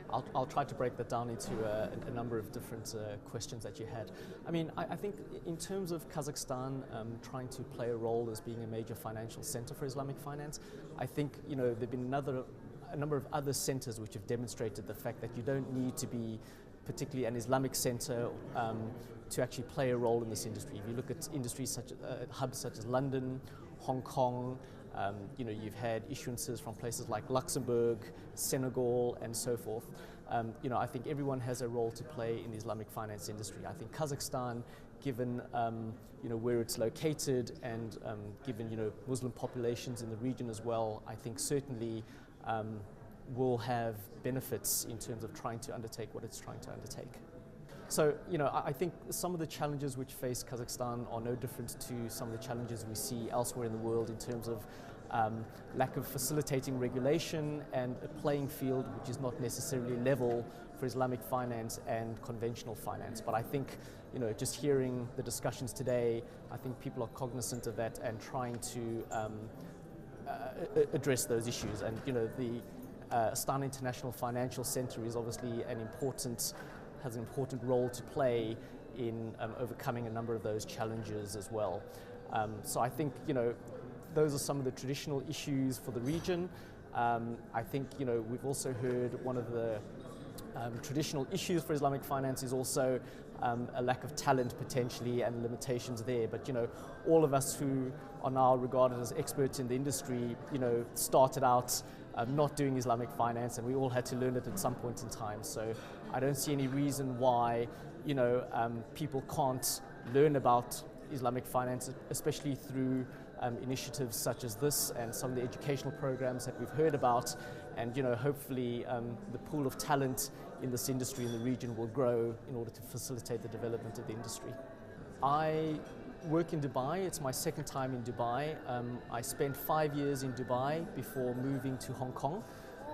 I'll try to break that down into a number of different questions that you had. I mean, I think in terms of Kazakhstan trying to play a role as being a major financial center for Islamic finance, I think, you know, there have been a number of other centers which have demonstrated the fact that you don't need to be particularly an Islamic center to actually play a role in this industry. If you look at industries such as hubs such as London, Hong Kong, you know, you've had issuances from places like Luxembourg, Senegal, and so forth. You know, I think everyone has a role to play in the Islamic finance industry. I think Kazakhstan, given you know, where it's located and given, you know, Muslim populations in the region as well, I think certainly will have benefits in terms of trying to undertake what it's trying to undertake. So, you know, I think some of the challenges which face Kazakhstan are no different to some of the challenges we see elsewhere in the world in terms of lack of facilitating regulation and a playing field which is not necessarily level for Islamic finance and conventional finance. But I think, you know, just hearing the discussions today, I think people are cognizant of that and trying to address those issues. And, you know, the Astana International Financial Center is obviously has an important role to play in overcoming a number of those challenges as well. So I think, you know, those are some of the traditional issues for the region. I think, you know, we've also heard one of the traditional issues for Islamic finance is also a lack of talent potentially and limitations there. But, you know, all of us who are now regarded as experts in the industry, you know, started out not doing Islamic finance, and we all had to learn it at some point in time. So I don't see any reason why, you know, people can't learn about Islamic finance, especially through initiatives such as this and some of the educational programs that we've heard about. And, you know, hopefully the pool of talent in this industry in the region will grow in order to facilitate the development of the industry. I work in Dubai. It's my second time in Dubai. I spent 5 years in Dubai before moving to Hong Kong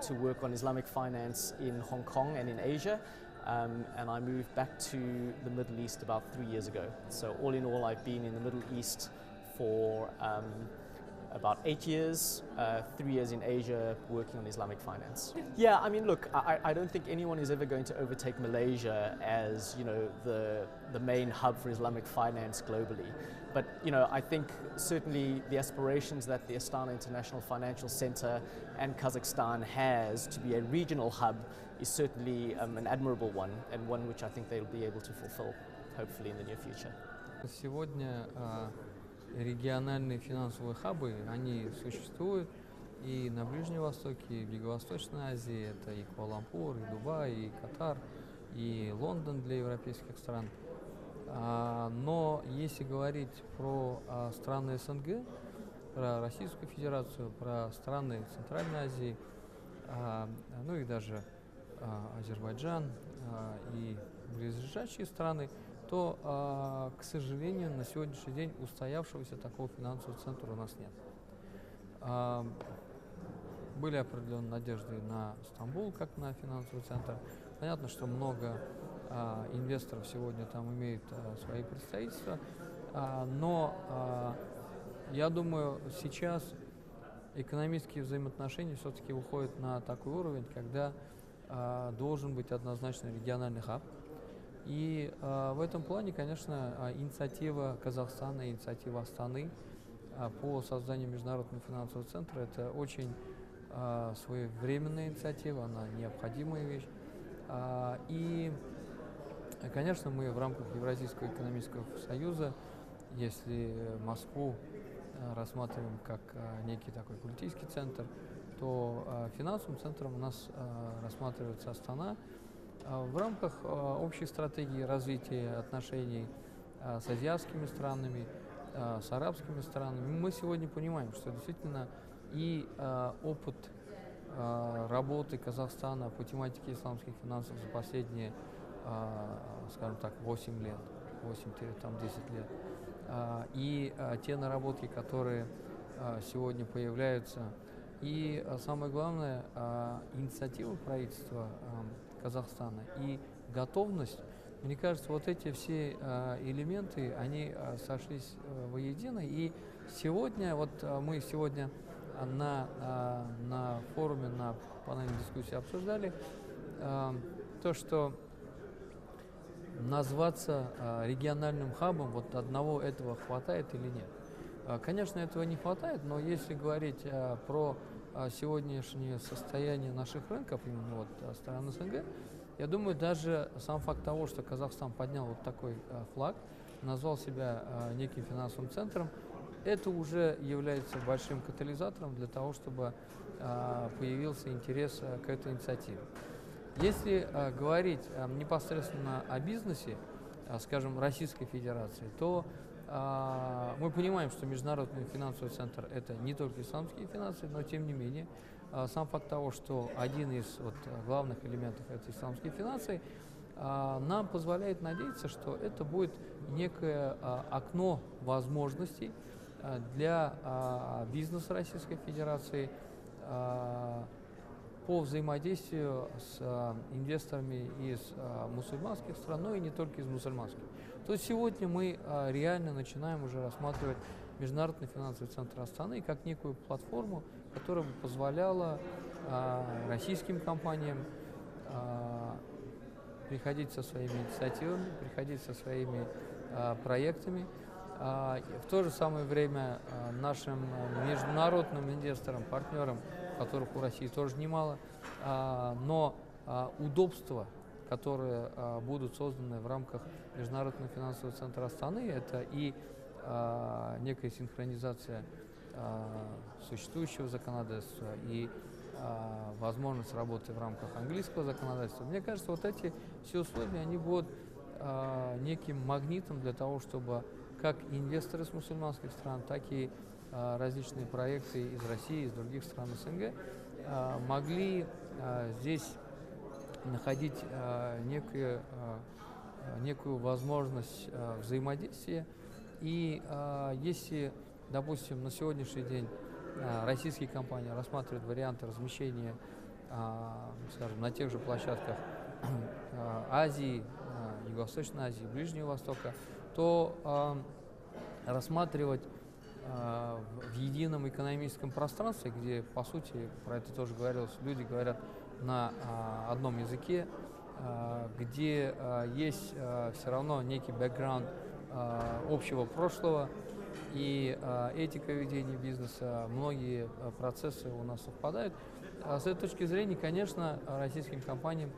to work on Islamic finance in Hong Kong and in Asia. And I moved back to the Middle East about 3 years ago. So all in all, I've been in the Middle East for about 8 years, 3 years in Asia working on Islamic finance. Yeah, I mean, look, I don't think anyone is ever going to overtake Malaysia as, you know, the main hub for Islamic finance globally. But, you know, I think certainly the aspirations that the Astana International Financial Center and Kazakhstan has to be a regional hub is certainly an admirable one, and one which I think they'll be able to fulfill, hopefully in the near future. Сегодня региональные финансовые хабы, они существуют и на Ближнем Востоке, и в Юго-Восточной Азии. Это и Куала-Лумпур, и Дубай, и Катар, и Лондон для европейских стран. Но если говорить про страны СНГ, про Российскую Федерацию, про страны Центральной Азии, ну и даже Азербайджан и близлежащие страны, то, к сожалению, на сегодняшний день устоявшегося такого финансового центра у нас нет. Были определенные надежды на Стамбул, как на финансовый центр. Понятно, что много инвесторов сегодня там имеют свои представительства, но я думаю, сейчас экономические взаимоотношения все-таки выходят на такой уровень, когда должен быть однозначно региональный хаб. И в этом плане, конечно, инициатива Казахстана, инициатива Астаны по созданию международного финансового центра – это очень своевременная инициатива, она необходимая вещь. И, конечно, мы в рамках Евразийского экономического союза, если Москву рассматриваем как некий такой политический центр, то финансовым центром у нас рассматривается Астана в рамках общей стратегии развития отношений с азиатскими странами, с арабскими странами. Мы сегодня понимаем, что действительно и опыт работы Казахстана по тематике исламских финансов за последние, скажем так, 8 лет, 8-10 лет, и те наработки, которые сегодня появляются, и самое главное, инициатива правительства Казахстана и готовность, мне кажется, вот эти все элементы, они сошлись воедино. И сегодня, вот мы сегодня на форуме, на панельной дискуссии обсуждали то, что назваться региональным хабом, вот одного этого хватает или нет. Конечно, этого не хватает, но если говорить про сегодняшнее состояние наших рынков, именно вот стран СНГ, я думаю, даже сам факт того, что Казахстан поднял вот такой флаг, назвал себя неким финансовым центром, это уже является большим катализатором для того, чтобы появился интерес к этой инициативе. Если говорить непосредственно о бизнесе, скажем, Российской Федерации, то мы понимаем, что Международный финансовый центр – это не только исламские финансы, но тем не менее сам факт того, что один из главных элементов – это исламские финансы, нам позволяет надеяться, что это будет некое окно возможностей для бизнеса Российской Федерации по взаимодействию с инвесторами из мусульманских стран, но и не только из мусульманских. То есть сегодня мы реально начинаем уже рассматривать Международный финансовый центр Астаны как некую платформу, которая бы позволяла российским компаниям приходить со своими инициативами, приходить со своими проектами. В то же самое время нашим международным инвесторам, партнерам, которых у России тоже немало, но удобства, которые будут созданы в рамках Международного финансового центра Астаны, это и некая синхронизация существующего законодательства и возможность работы в рамках английского законодательства. Мне кажется, вот эти все условия, они будут неким магнитом для того, чтобы как инвесторы из мусульманских стран, так и различные проекты из России, из других стран СНГ могли здесь находить некую возможность взаимодействия. И если, допустим, на сегодняшний день российские компании рассматривают варианты размещения, скажем, на тех же площадках Азии, Юго-Восточной Азии, Ближнего Востока, то рассматривать в едином экономическом пространстве, где, по сути, про это тоже говорилось, люди говорят на одном языке, где есть все равно некий бэкграунд общего прошлого и этика ведения бизнеса, многие процессы у нас совпадают. С этой точки зрения, конечно, российским компаниям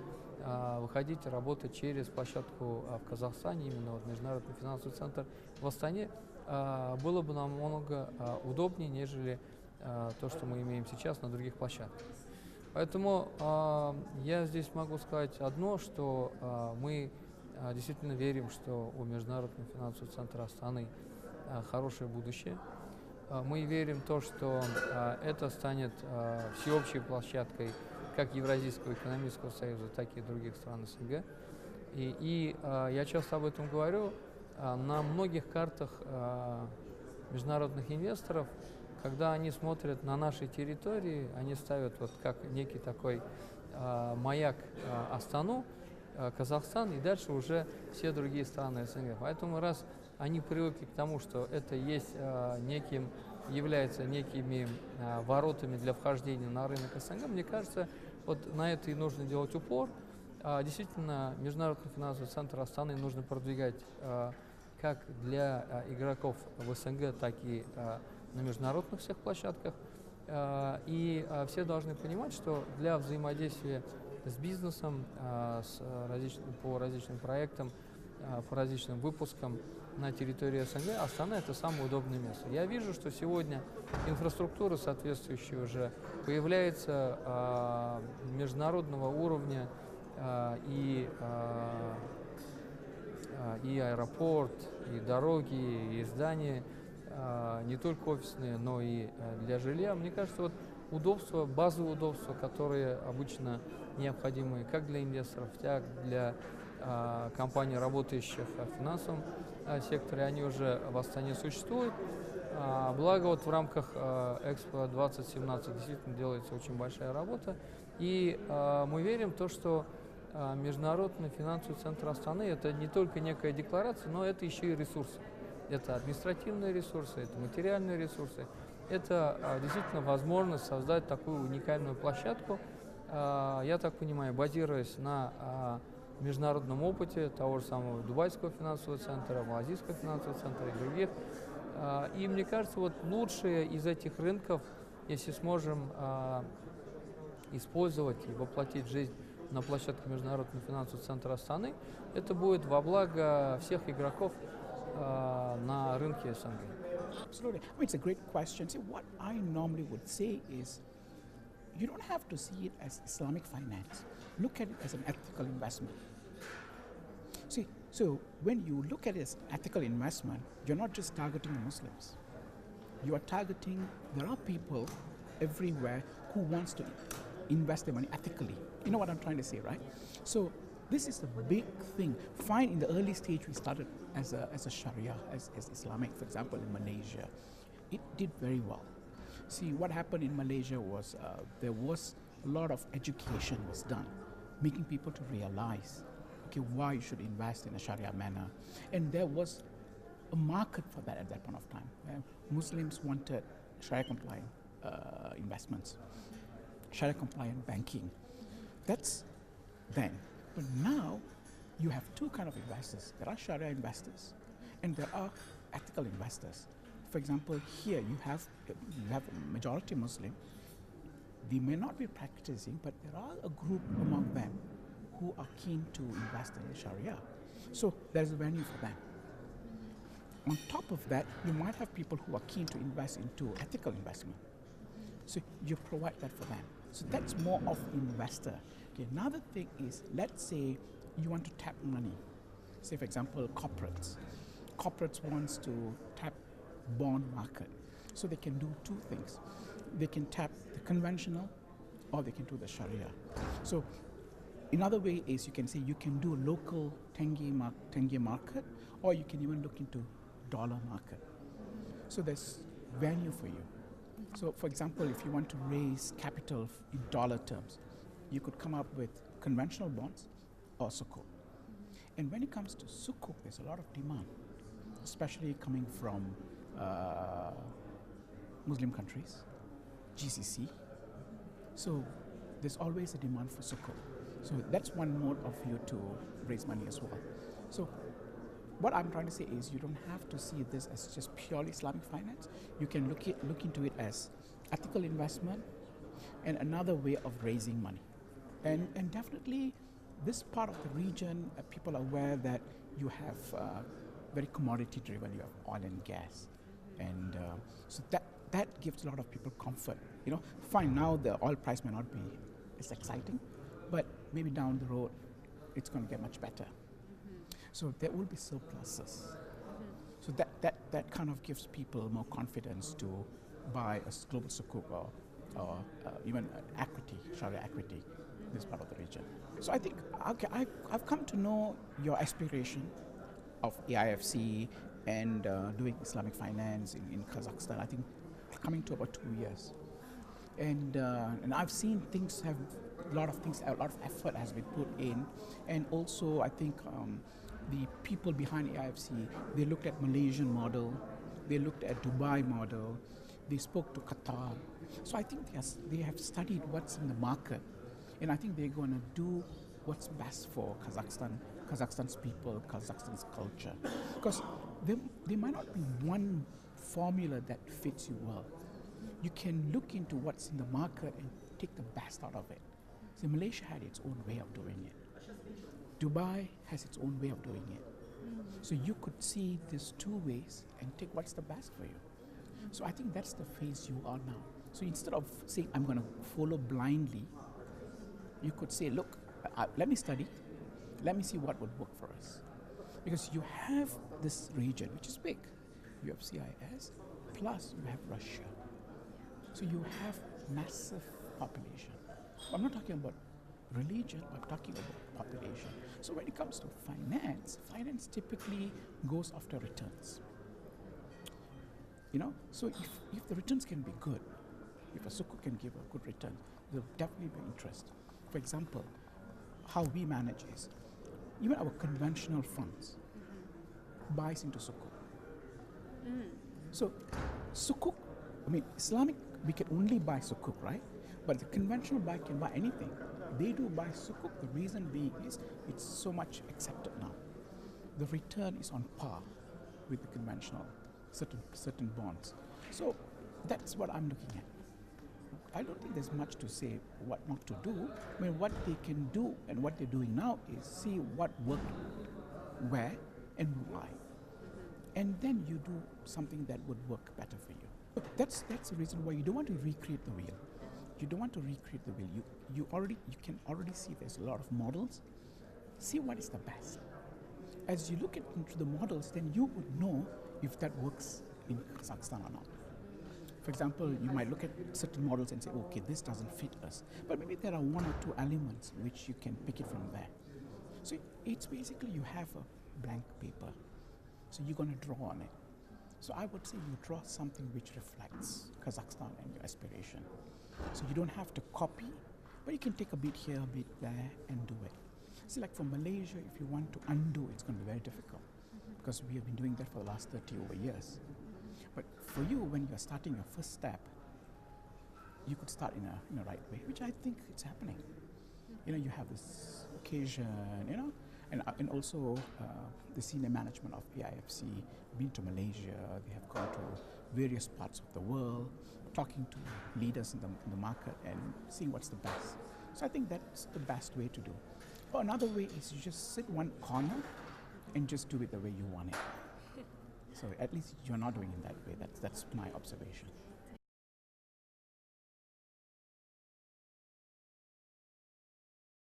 выходить и работать через площадку в Казахстане, именно вот Международный финансовый центр в Астане, было бы намного удобнее, нежели то, что мы имеем сейчас на других площадках. Поэтому я здесь могу сказать одно, что мы действительно верим, что у Международного финансового центра Астаны хорошее будущее. Мы верим в то, что это станет всеобщей площадкой как Евразийского экономического союза, так и других стран СНГ. И я часто об этом говорю, на многих картах международных инвесторов, когда они смотрят на нашей территории, они ставят вот как некий такой маяк Астану, Казахстан и дальше уже все другие страны СНГ. Поэтому раз они привыкли к тому, что это есть является некими воротами для вхождения на рынок СНГ, мне кажется, вот на это и нужно делать упор. Действительно, Международный финансовый центр Астаны нужно продвигать как для игроков в СНГ, так и на международных всех площадках. И все должны понимать, что для взаимодействия с бизнесом, по различным проектам, по различным выпускам на территории СНГ, Астана – это самое удобное место. Я вижу, что сегодня инфраструктура соответствующая уже появляется международного уровня, и аэропорт, и дороги, и здания, не только офисные, но и для жилья. Мне кажется, вот удобства, базовые удобства, которые обычно необходимы как для инвесторов, так и для компаний, работающих в финансовом секторе, они уже в Астане существуют. Благо вот в рамках Экспо 2017 действительно делается очень большая работа. И мы верим в то, что Международный финансовый центр Астаны – это не только некая декларация, но это еще и ресурсы. Это административные ресурсы, это материальные ресурсы. Это действительно возможность создать такую уникальную площадку, я так понимаю, базируясь на международном опыте того же самого Дубайского финансового центра, Малазийского финансового центра и других. И мне кажется, вот лучшие из этих рынков, если сможем использовать и воплотить в жизнь на площадке Международного финансового центра Астаны, это будет во благо всех игроков на рынке СНГ. Absolutely. I mean, it's a great question. See, what I normally would say is you don't have to see it as Islamic finance. Look at it as an ethical investment. See, so when you look at it as ethical investment, you're not just targeting the Muslims. You are targeting, there are people everywhere who wants to invest their money ethically. You know what I'm trying to say, right? So this is a big thing. Fine, in the early stage we started as a Sharia, as Islamic, for example, in Malaysia. It did very well. See, what happened in Malaysia was there was a lot of education was done, making people to realize, okay, why you should invest in a Sharia manner. And there was a market for that at that point of time. Muslims wanted Sharia compliant investments, Sharia compliant banking. That's then. But now you have two kind of investors. There are Sharia investors and there are ethical investors. For example, here you have a majority Muslim. They may not be practicing, but there are a group among them who are keen to invest in the Sharia. So there's a venue for them. On top of that, you might have people who are keen to invest into ethical investment. So you provide that for them. So that's more of investor. Okay, another thing is, let's say you want to tap money. Say, for example, corporates. Corporates wants to tap bond market. So they can do two things. They can tap the conventional or they can do the Sharia. So another way is you can say you can do local tenge market, or you can even look into dollar market. So there's value for you. So for example, if you want to raise capital in dollar terms, you could come up with conventional bonds or sukuk. And when it comes to sukuk, there's a lot of demand, especially coming from Muslim countries, GCC. So there's always a demand for sukuk. So that's one mode of you to raise money as well. So what I'm trying to say is you don't have to see this as just purely Islamic finance. You can look into it as ethical investment and another way of raising money. And definitely this part of the region, people are aware that you have very commodity driven, you have oil and gas. And so that gives a lot of people comfort. You know, fine, now the oil price may not be as exciting, but maybe down the road it's going to get much better. So there will be surpluses. So that kind of gives people more confidence to buy a global sukuk or even equity, Sharia equity, in this part of the region. So I think, okay, I've come to know your aspiration of AIFC and doing Islamic finance in Kazakhstan. I think coming to about 2 years. And I've seen things have, a lot of effort has been put in. And also I think the people behind AIFC, they looked at Malaysian model, they looked at Dubai model, they spoke to Qatar. So I think they have studied what's in the market, and I think they're going to do what's best for Kazakhstan's people, Kazakhstan's culture. Because there might not be one formula that fits you well. You can look into what's in the market and take the best out of it. So Malaysia had its own way of doing it. Dubai has its own way of doing it. So you could see these two ways and take what's the best for you. So I think that's the phase you are now. So instead of saying, I'm going to follow blindly, you could say, look, let me study, let me see what would work for us. Because you have this region, which is big. You have CIS, plus you have Russia. So you have massive population. I'm not talking about religion, I'm talking about population. So when it comes to finance typically goes after returns. You know, so if the returns can be good, if a sukuk can give a good return, there'll definitely be interest. For example, how we manage is, even our conventional funds buys into sukuk. So sukuk, I mean, Islamic, we can only buy sukuk, right? But the conventional buyer can buy anything. They do buy sukuk. The reason being is it's so much accepted now. The return is on par with the conventional certain bonds. So that's what I'm looking at. I don't think there's much to say what not to do. I mean, what they can do and what they're doing now is see what worked where and why. And then you do something that would work better for you. But that's the reason why you don't want to recreate the wheel. You don't want to recreate the wheel. You can already see there's a lot of models. See what is the best. As you look into the models, then you would know if that works in Kazakhstan or not. For example, you might look at certain models and say, okay, this doesn't fit us. But maybe there are one or two elements which you can pick it from there. So it's basically you have a blank paper. So you're going to draw on it. So I would say you draw something which reflects Kazakhstan and your aspiration. So you don't have to copy, but you can take a bit here, a bit there, and do it. See, like for Malaysia, if you want to undo, it's going to be very difficult because we have been doing that for the last 30 over years. But for you, when you're starting your first step, you could start in a right way, which I think it's happening. You know, you have this occasion, you know, and also the senior management of AIFC been to Malaysia. They have gone to various parts of the world, talking to leaders in the market and seeing what's the best. So I think that's the best way to do. Or another way is you just sit one corner and just do it the way you want it. So at least you're not doing it that way. That's my observation.